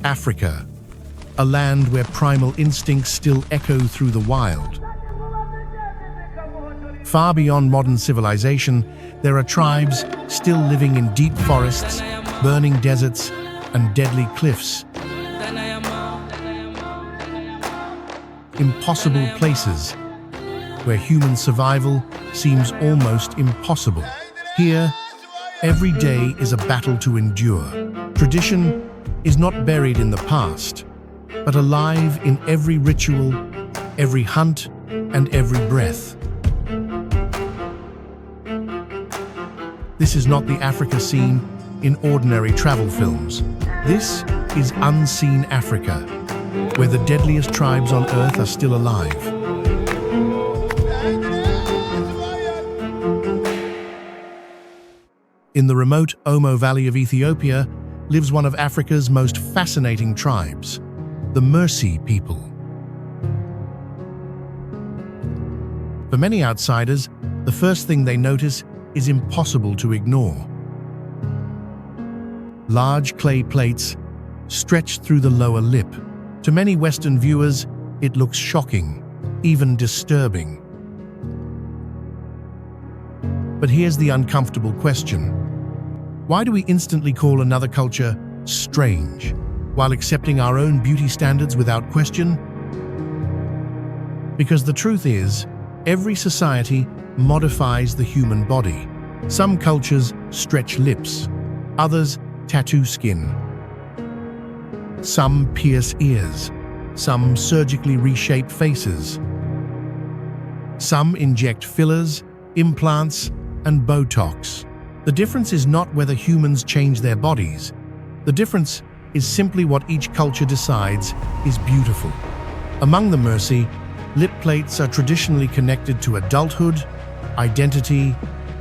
Africa, a land where primal instincts still echo through the wild. Far beyond modern civilization, there are tribes still living in deep forests, burning deserts, and deadly cliffs. Impossible places where human survival seems almost impossible. Here, every day is a battle to endure. Tradition is not buried in the past, but alive in every ritual, every hunt, and every breath. This is not the Africa seen in ordinary travel films. This is unseen Africa, where the deadliest tribes on Earth are still alive. In the remote Omo Valley of Ethiopia lives one of Africa's most fascinating tribes, the Mursi people. For many outsiders, the first thing they notice is impossible to ignore. Large clay plates stretched through the lower lip. To many Western viewers, it looks shocking, even disturbing. But here's the uncomfortable question. Why do we instantly call another culture strange, while accepting our own beauty standards without question? Because the truth is, every society modifies the human body. Some cultures stretch lips, others tattoo skin. Some pierce ears, some surgically reshape faces. Some inject fillers, implants, and Botox. The difference is not whether humans change their bodies. The difference is simply what each culture decides is beautiful. Among the Mursi, lip plates are traditionally connected to adulthood, identity,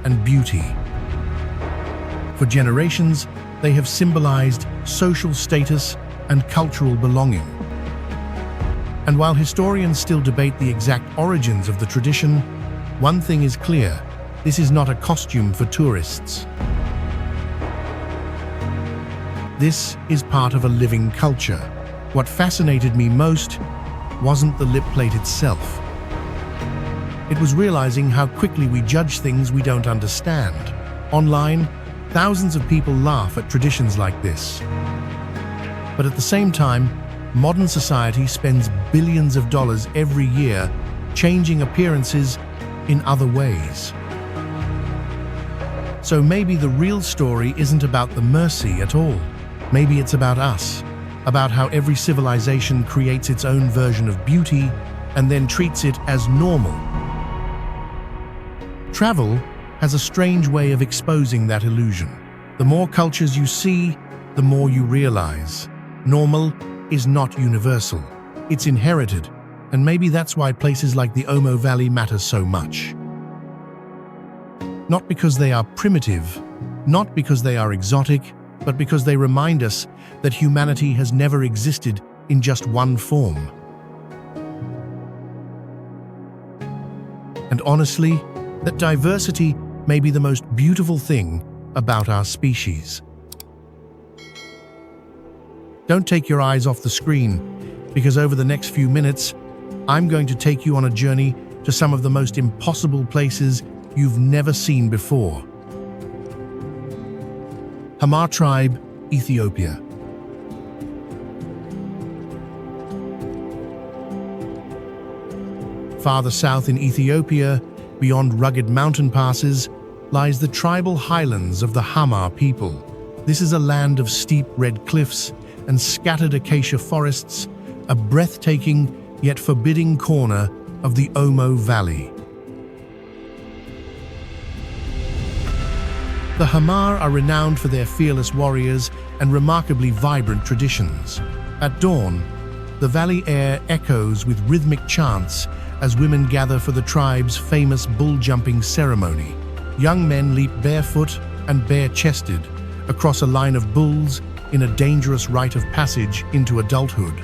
and beauty. For generations, they have symbolized social status and cultural belonging. And while historians still debate the exact origins of the tradition, one thing is clear: this is not a costume for tourists. This is part of a living culture. What fascinated me most wasn't the lip plate itself. It was realizing how quickly we judge things we don't understand. Online, thousands of people laugh at traditions like this. But at the same time, modern society spends billions of dollars every year changing appearances in other ways. So maybe the real story isn't about the Mursi at all. Maybe it's about us, about how every civilization creates its own version of beauty and then treats it as normal. Travel has a strange way of exposing that illusion. The more cultures you see, the more you realize. Normal is not universal. It's inherited, and maybe that's why places like the Omo Valley matter so much. Not because they are primitive, not because they are exotic, but because they remind us that humanity has never existed in just one form. And honestly, that diversity may be the most beautiful thing about our species. Don't take your eyes off the screen, because over the next few minutes, I'm going to take you on a journey to some of the most impossible places you've never seen before. Hamar tribe, Ethiopia. Farther south in Ethiopia, beyond rugged mountain passes, lies the tribal highlands of the Hamar people. This is a land of steep red cliffs and scattered acacia forests, a breathtaking yet forbidding corner of the Omo Valley. The Hamar are renowned for their fearless warriors and remarkably vibrant traditions. At dawn, the valley air echoes with rhythmic chants as women gather for the tribe's famous bull-jumping ceremony. Young men leap barefoot and bare-chested across a line of bulls in a dangerous rite of passage into adulthood.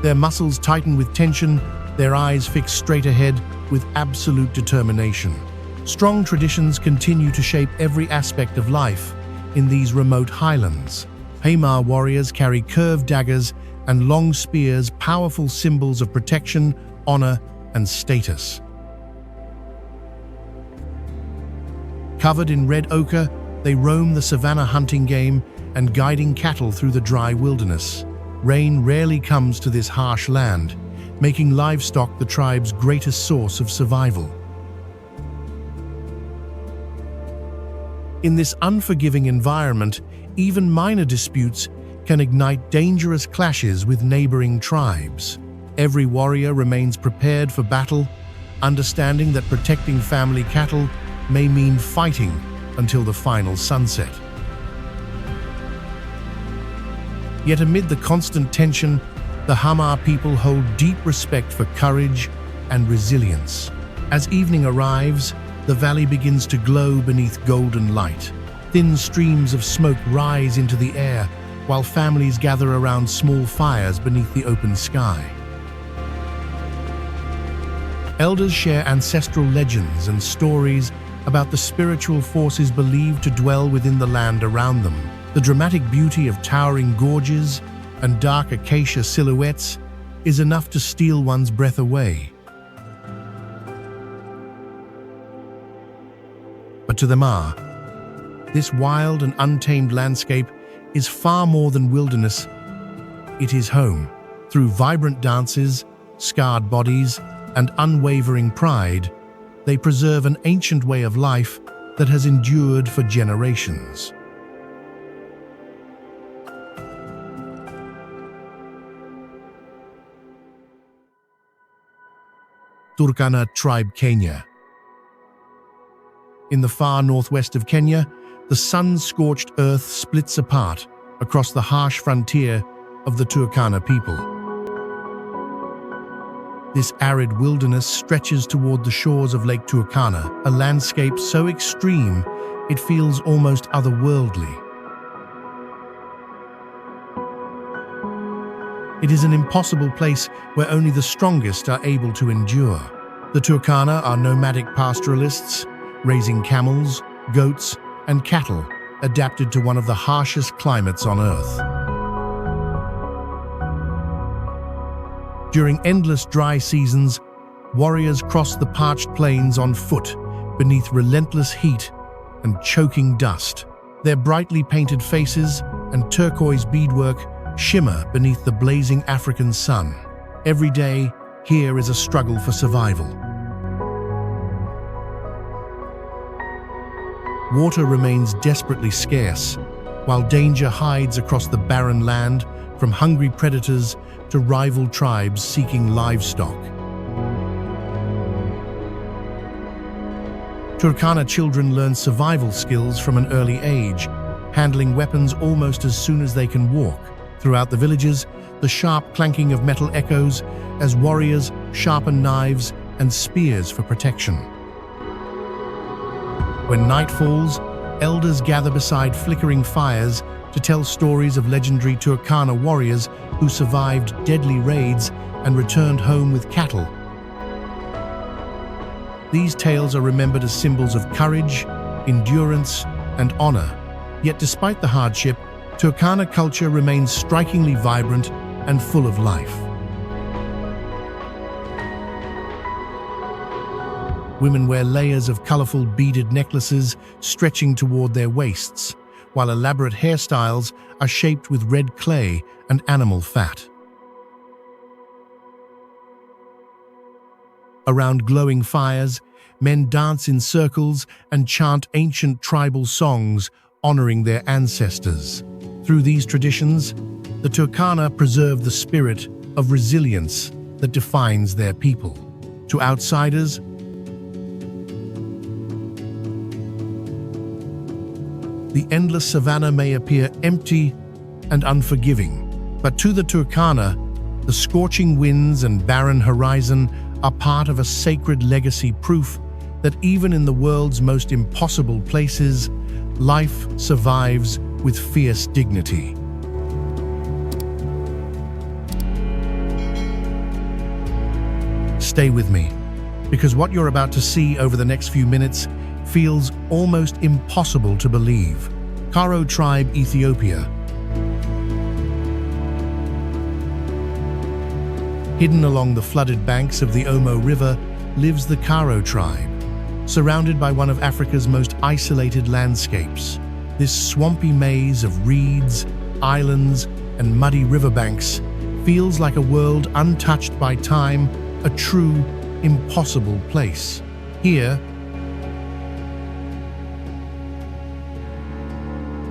Their muscles tighten with tension, their eyes fixed straight ahead with absolute determination. Strong traditions continue to shape every aspect of life in these remote highlands. Hamar warriors carry curved daggers and long spears, powerful symbols of protection, honor, and status. Covered in red ochre, they roam the savanna hunting game and guiding cattle through the dry wilderness. Rain rarely comes to this harsh land, making livestock the tribe's greatest source of survival. In this unforgiving environment, even minor disputes can ignite dangerous clashes with neighboring tribes. Every warrior remains prepared for battle, understanding that protecting family cattle may mean fighting until the final sunset. Yet amid the constant tension, the Hamar people hold deep respect for courage and resilience. As evening arrives, the valley begins to glow beneath golden light. Thin streams of smoke rise into the air, while families gather around small fires beneath the open sky. Elders share ancestral legends and stories about the spiritual forces believed to dwell within the land around them. The dramatic beauty of towering gorges and dark acacia silhouettes is enough to steal one's breath away. But to the Ma, this wild and untamed landscape is far more than wilderness. It is home. Through vibrant dances, scarred bodies, and unwavering pride, they preserve an ancient way of life that has endured for generations. Turkana tribe, Kenya. In the far northwest of Kenya, the sun-scorched earth splits apart across the harsh frontier of the Turkana people. This arid wilderness stretches toward the shores of Lake Turkana, a landscape so extreme it feels almost otherworldly. It is an impossible place where only the strongest are able to endure. The Turkana are nomadic pastoralists, raising camels, goats, and cattle, adapted to one of the harshest climates on Earth. During endless dry seasons, warriors cross the parched plains on foot beneath relentless heat and choking dust. Their brightly painted faces and turquoise beadwork shimmer beneath the blazing African sun. Every day, here is a struggle for survival. Water remains desperately scarce, while danger hides across the barren land, from hungry predators to rival tribes seeking livestock. Turkana children learn survival skills from an early age, handling weapons almost as soon as they can walk. Throughout the villages, the sharp clanking of metal echoes as warriors sharpen knives and spears for protection. When night falls, elders gather beside flickering fires to tell stories of legendary Turkana warriors who survived deadly raids and returned home with cattle. These tales are remembered as symbols of courage, endurance, and honor. Yet despite the hardship, Turkana culture remains strikingly vibrant and full of life. Women wear layers of colorful beaded necklaces stretching toward their waists, while elaborate hairstyles are shaped with red clay and animal fat. Around glowing fires, men dance in circles and chant ancient tribal songs honoring their ancestors. Through these traditions, the Turkana preserve the spirit of resilience that defines their people. To outsiders, the endless savanna may appear empty and unforgiving, but to the Turkana, the scorching winds and barren horizon are part of a sacred legacy, proof that even in the world's most impossible places, life survives with fierce dignity. Stay with me, because what you're about to see over the next few minutes feels almost impossible to believe. Caro tribe, Ethiopia. Hidden along the flooded banks of the Omo River lives the Caro tribe, surrounded by one of Africa's most isolated landscapes. This swampy maze of reeds, islands, and muddy riverbanks feels like a world untouched by time, a true, impossible place. Here,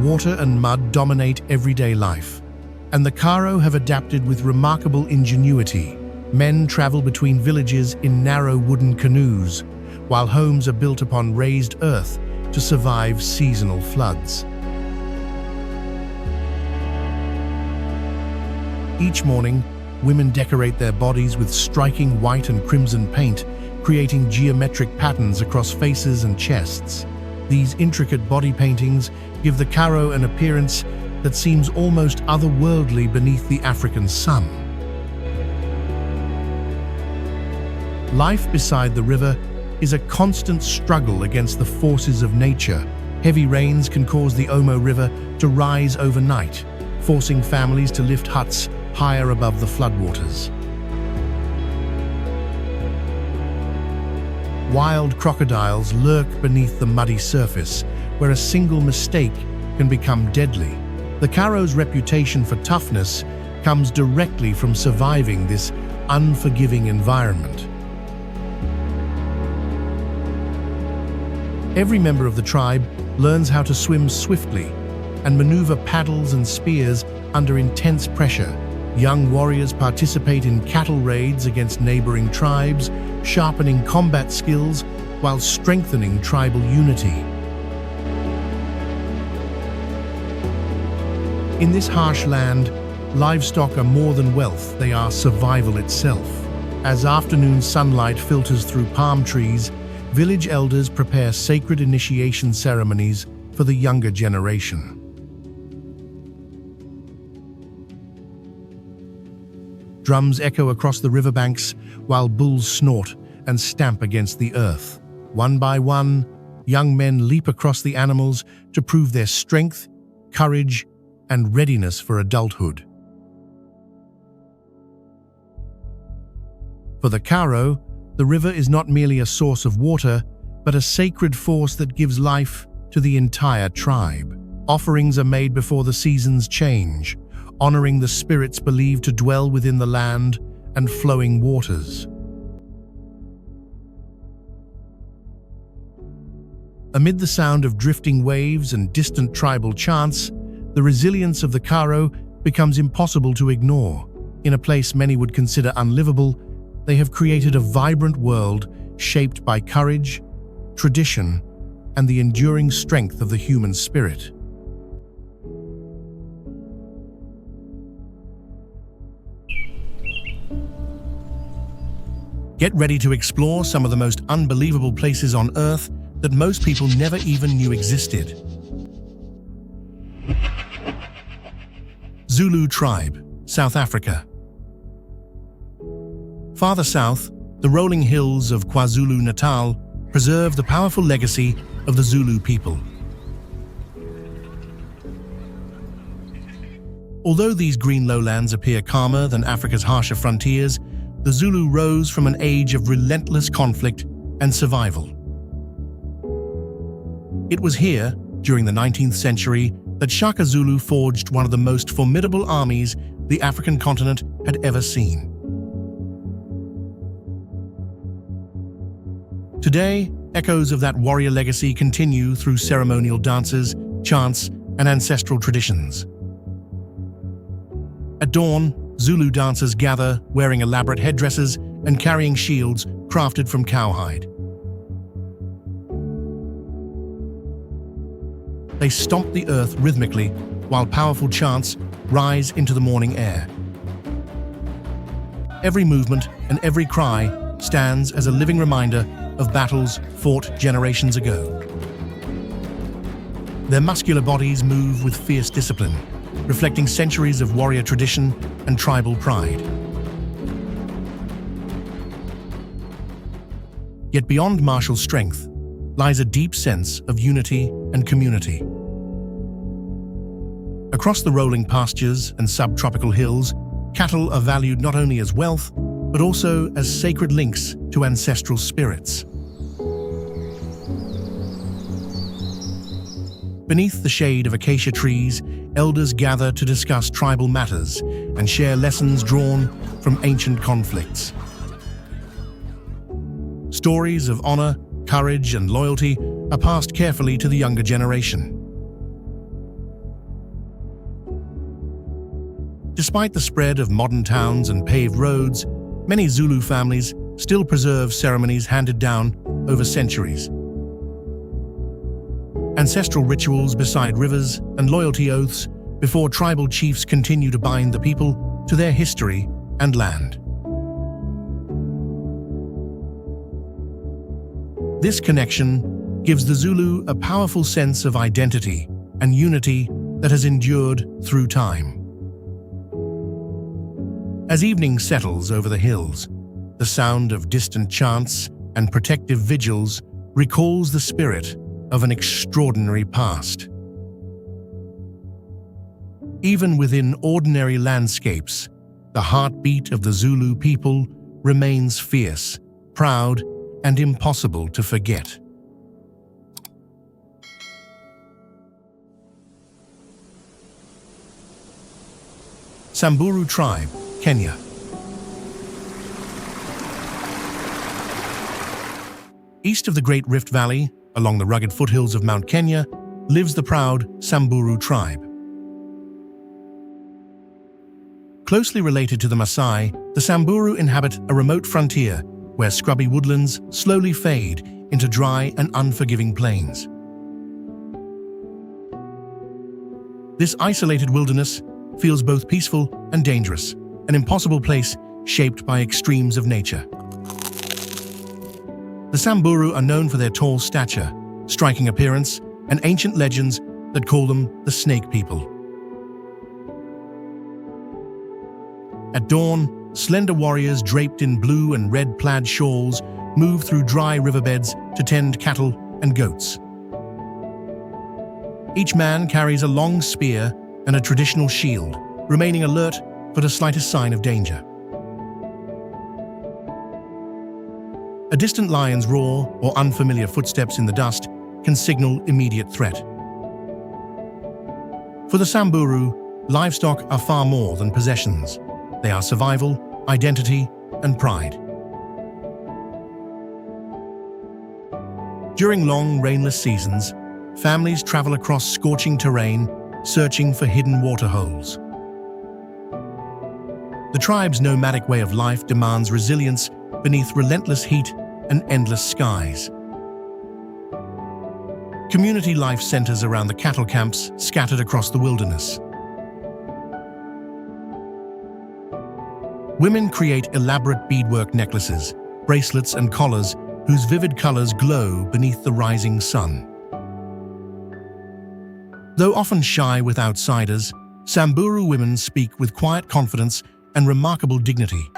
water and mud dominate everyday life, and the Caro have adapted with remarkable ingenuity. Men travel between villages in narrow wooden canoes, while homes are built upon raised earth to survive seasonal floods. Each morning, women decorate their bodies with striking white and crimson paint, creating geometric patterns across faces and chests. These intricate body paintings give the Caro an appearance that seems almost otherworldly beneath the African sun. Life beside the river is a constant struggle against the forces of nature. Heavy rains can cause the Omo River to rise overnight, forcing families to lift huts higher above the floodwaters. Wild crocodiles lurk beneath the muddy surface, where a single mistake can become deadly. The Caro's reputation for toughness comes directly from surviving this unforgiving environment. Every member of the tribe learns how to swim swiftly and maneuver paddles and spears under intense pressure. Young warriors participate in cattle raids against neighboring tribes, sharpening combat skills while strengthening tribal unity. In this harsh land, livestock are more than wealth, they are survival itself. As afternoon sunlight filters through palm trees, village elders prepare sacred initiation ceremonies for the younger generation. Drums echo across the riverbanks while bulls snort and stamp against the earth. One by one, young men leap across the animals to prove their strength, courage, and readiness for adulthood. For the Caro, the river is not merely a source of water, but a sacred force that gives life to the entire tribe. Offerings are made before the seasons change, honoring the spirits believed to dwell within the land and flowing waters. Amid the sound of drifting waves and distant tribal chants, the resilience of the Caro becomes impossible to ignore. In a place many would consider unlivable, they have created a vibrant world shaped by courage, tradition, and the enduring strength of the human spirit. Get ready to explore some of the most unbelievable places on Earth that most people never even knew existed. Zulu tribe, South Africa. Farther south, the rolling hills of KwaZulu-Natal preserve the powerful legacy of the Zulu people. Although these green lowlands appear calmer than Africa's harsher frontiers, the Zulu rose from an age of relentless conflict and survival. It was here, during the 19th century, that Shaka Zulu forged one of the most formidable armies the African continent had ever seen. Today, echoes of that warrior legacy continue through ceremonial dances, chants, and ancestral traditions. At dawn, Zulu dancers gather, wearing elaborate headdresses and carrying shields crafted from cowhide. They stomp the earth rhythmically while powerful chants rise into the morning air. Every movement and every cry stands as a living reminder of battles fought generations ago. Their muscular bodies move with fierce discipline, reflecting centuries of warrior tradition and tribal pride. Yet beyond martial strength lies a deep sense of unity and community. Across the rolling pastures and subtropical hills, cattle are valued not only as wealth, but also as sacred links to ancestral spirits. Beneath the shade of acacia trees, elders gather to discuss tribal matters and share lessons drawn from ancient conflicts. Stories of honor, courage, and loyalty are passed carefully to the younger generation. Despite the spread of modern towns and paved roads, many Zulu families still preserve ceremonies handed down over centuries. Ancestral rituals beside rivers and loyalty oaths before tribal chiefs continue to bind the people to their history and land. This connection gives the Zulu a powerful sense of identity and unity that has endured through time. As evening settles over the hills, the sound of distant chants and protective vigils recalls the spirit of an extraordinary past. Even within ordinary landscapes, the heartbeat of the Zulu people remains fierce, proud, and impossible to forget. Samburu tribe, Kenya. East of the Great Rift Valley, along the rugged foothills of Mount Kenya, lives the proud Samburu tribe. Closely related to the Maasai, the Samburu inhabit a remote frontier where scrubby woodlands slowly fade into dry and unforgiving plains. This isolated wilderness feels both peaceful and dangerous, an impossible place shaped by extremes of nature. The Samburu are known for their tall stature, striking appearance, and ancient legends that call them the Snake People. At dawn, slender warriors draped in blue and red plaid shawls move through dry riverbeds to tend cattle and goats. Each man carries a long spear and a traditional shield, remaining alert for the slightest sign of danger. A distant lion's roar or unfamiliar footsteps in the dust can signal immediate threat. For the Samburu, livestock are far more than possessions. They are survival, identity, and pride. During long, rainless seasons, families travel across scorching terrain, searching for hidden waterholes. The tribe's nomadic way of life demands resilience beneath relentless heat and endless skies. Community life centers around the cattle camps scattered across the wilderness. Women create elaborate beadwork necklaces, bracelets, and collars whose vivid colors glow beneath the rising sun. Though often shy with outsiders, Samburu women speak with quiet confidence and remarkable dignity.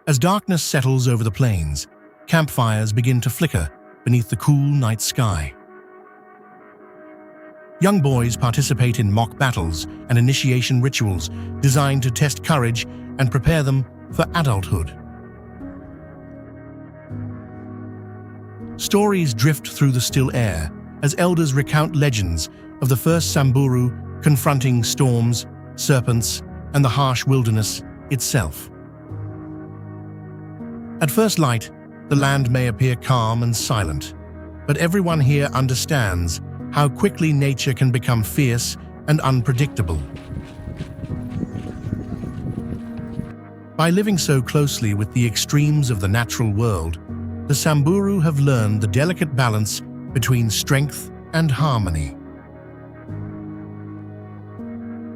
As darkness settles over the plains, campfires begin to flicker beneath the cool night sky. Young boys participate in mock battles and initiation rituals designed to test courage and prepare them for adulthood. Stories drift through the still air as elders recount legends of the first Samburu confronting storms, serpents, and the harsh wilderness itself. At first light, the land may appear calm and silent, but everyone here understands how quickly nature can become fierce and unpredictable. By living so closely with the extremes of the natural world, the Samburu have learned the delicate balance between strength and harmony.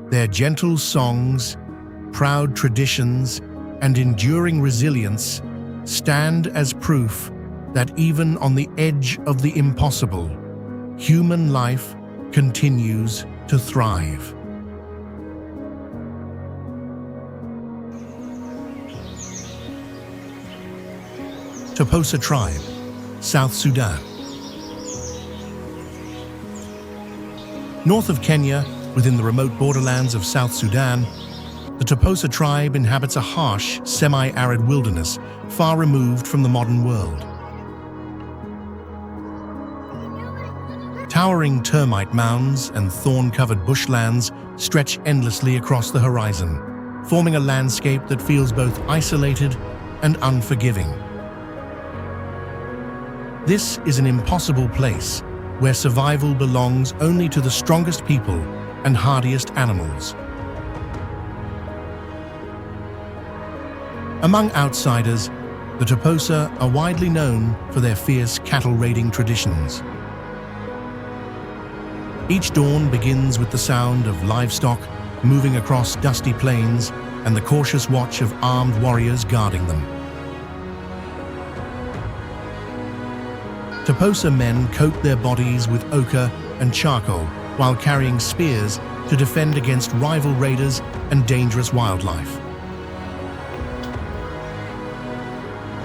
Their gentle songs, proud traditions, and enduring resilience stand as proof that even on the edge of the impossible, human life continues to thrive. Toposa tribe, South Sudan. North of Kenya, within the remote borderlands of South Sudan, the Toposa tribe inhabits a harsh, semi-arid wilderness far removed from the modern world. Towering termite mounds and thorn-covered bushlands stretch endlessly across the horizon, forming a landscape that feels both isolated and unforgiving. This is an impossible place where survival belongs only to the strongest people and hardiest animals. Among outsiders, the Toposa are widely known for their fierce cattle-raiding traditions. Each dawn begins with the sound of livestock moving across dusty plains and the cautious watch of armed warriors guarding them. Toposa men coat their bodies with ochre and charcoal while carrying spears to defend against rival raiders and dangerous wildlife.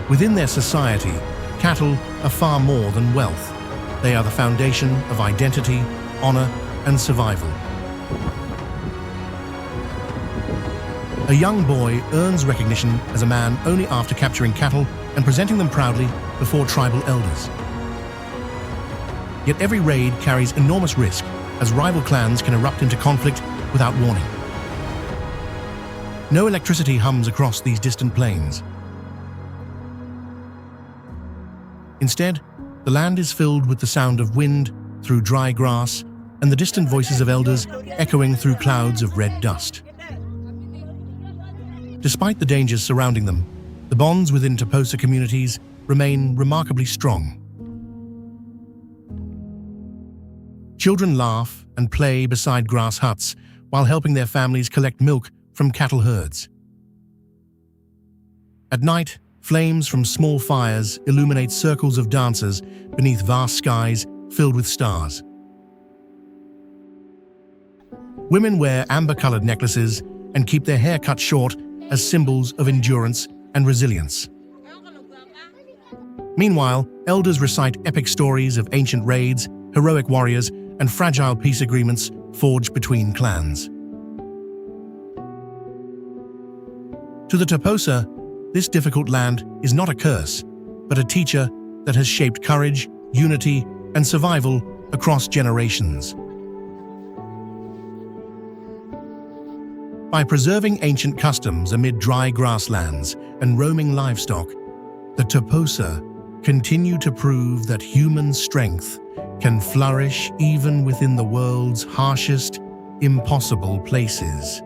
Within their society, cattle are far more than wealth. They are the foundation of identity, honor, and survival. A young boy earns recognition as a man only after capturing cattle and presenting them proudly before tribal elders. Yet every raid carries enormous risk, as rival clans can erupt into conflict without warning. No electricity hums across these distant plains. Instead, the land is filled with the sound of wind through dry grass and the distant voices of elders echoing through clouds of red dust. Despite the dangers surrounding them, the bonds within Toposa communities remain remarkably strong. Children laugh and play beside grass huts while helping their families collect milk from cattle herds. At night, flames from small fires illuminate circles of dancers beneath vast skies filled with stars. Women wear amber-colored necklaces and keep their hair cut short as symbols of endurance and resilience. Meanwhile, elders recite epic stories of ancient raids, heroic warriors, and fragile peace agreements forged between clans. To the Toposa, this difficult land is not a curse, but a teacher that has shaped courage, unity, and survival across generations. By preserving ancient customs amid dry grasslands and roaming livestock, the Toposa continue to prove that human strength can flourish even within the world's harshest, impossible places.